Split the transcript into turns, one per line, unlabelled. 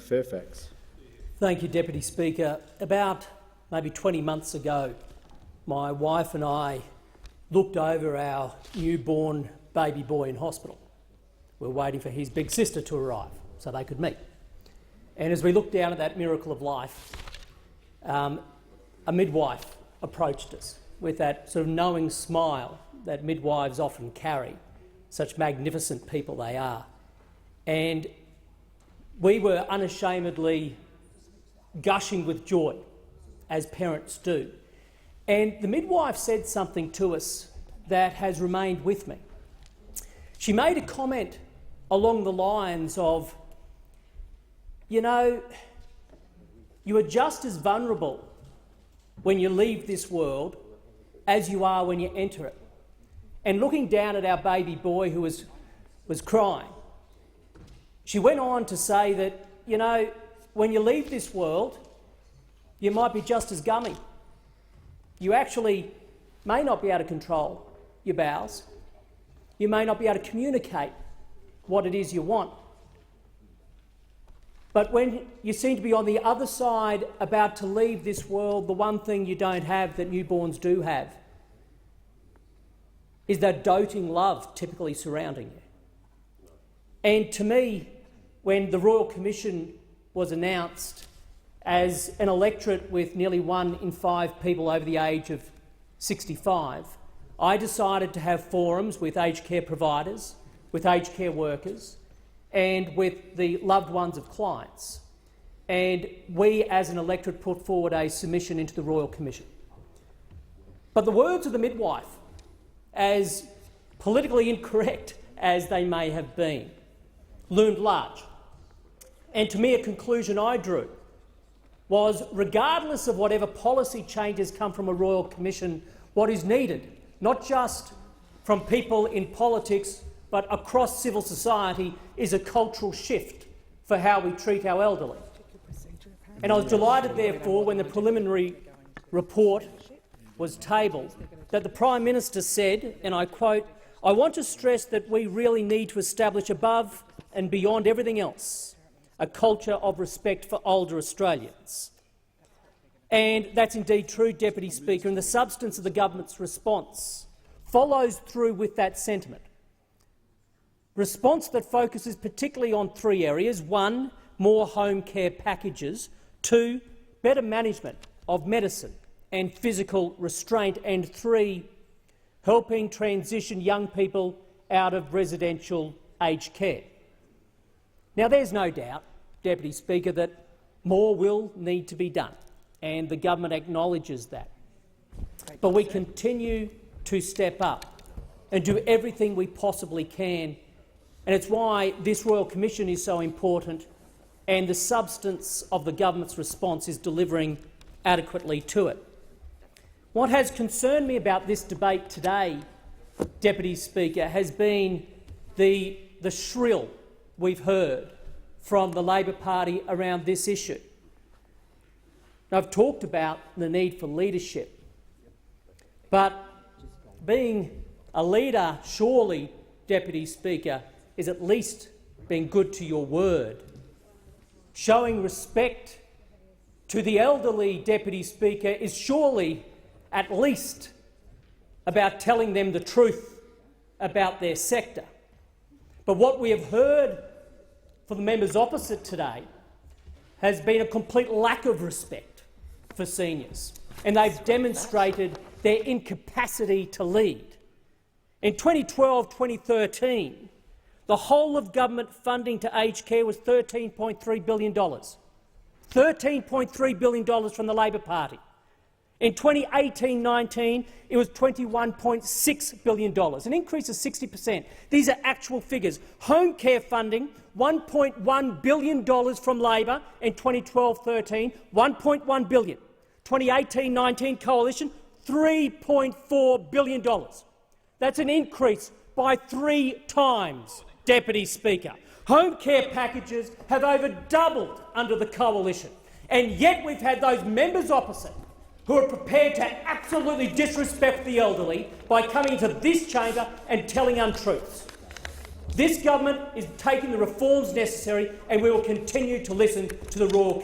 Fairfax.
Thank you, Deputy Speaker. About maybe 20 months ago, my wife and I looked over our newborn baby boy in hospital. We were waiting for his big sister to arrive so they could meet. And as we looked down at that miracle of life, a midwife approached us with that sort of knowing smile that midwives often carry, such magnificent people they are. And we were unashamedly gushing with joy, as parents do. And the midwife said something to us that has remained with me. She made a comment along the lines of, you know, you are just as vulnerable when you leave this world as you are when you enter it. And looking down at our baby boy who was crying, she went on to say that, you know, when you leave this world, you might be just as gummy. You actually may not be able to control your bowels. You may not be able to communicate what it is you want. But when you seem to be on the other side, about to leave this world, the one thing you don't have that newborns do have is that doting love typically surrounding you. And to me, when the Royal Commission was announced as an electorate with nearly 1 in 5 people over the age of 65, I decided to have forums with aged care providers, with aged care workers, and with the loved ones of clients. And we, as an electorate, put forward a submission into the Royal Commission. But the words of the midwife, as politically incorrect as they may have been, loomed large. And to me, a conclusion I drew was, regardless of whatever policy changes come from a Royal Commission, what is needed, not just from people in politics but across civil society, is a cultural shift for how we treat our elderly. And I was delighted, therefore, when the preliminary report was tabled, that the Prime Minister said, and I quote, "I want to stress that we really need to establish above and beyond everything else a culture of respect for older Australians." And that's indeed true, Deputy Speaker, and the substance of the government's response follows through with that sentiment. Response that focuses particularly on 3 areas: 1, more home care packages; 2, better management of medicine and physical restraint; and 3, helping transition young people out of residential aged care. Now, there's no doubt, Deputy Speaker, that more will need to be done, and the government acknowledges that. But we continue to step up and do everything we possibly can, and it's why this Royal Commission is so important, and the substance of the government's response is delivering adequately to it. What has concerned me about this debate today, Deputy Speaker, has been the shrill we've heard from the Labor Party around this issue. Now, I've talked about the need for leadership, but being a leader, surely, Deputy Speaker, is at least being good to your word. Showing respect to the elderly, Deputy Speaker, is surely at least about telling them the truth about their sector. But what we have heard from the members opposite today has been a complete lack of respect for seniors, and they've demonstrated their incapacity to lead. In 2012-2013, the whole of government funding to aged care was $13.3 billion. $13.3 billion from the Labor Party. In 2018-19, it was $21.6 billion, an increase of 60%. These are actual figures. Home care funding, $1.1 billion from Labor in 2012-13, $1.1 billion. 2018-19 coalition, $3.4 billion. That's an increase by 3 times, Deputy Speaker. Home care packages have over doubled under the coalition, and yet we've had those members opposite who are prepared to absolutely disrespect the elderly by coming into this chamber and telling untruths. This government is taking the reforms necessary, and we will continue to listen to the Royal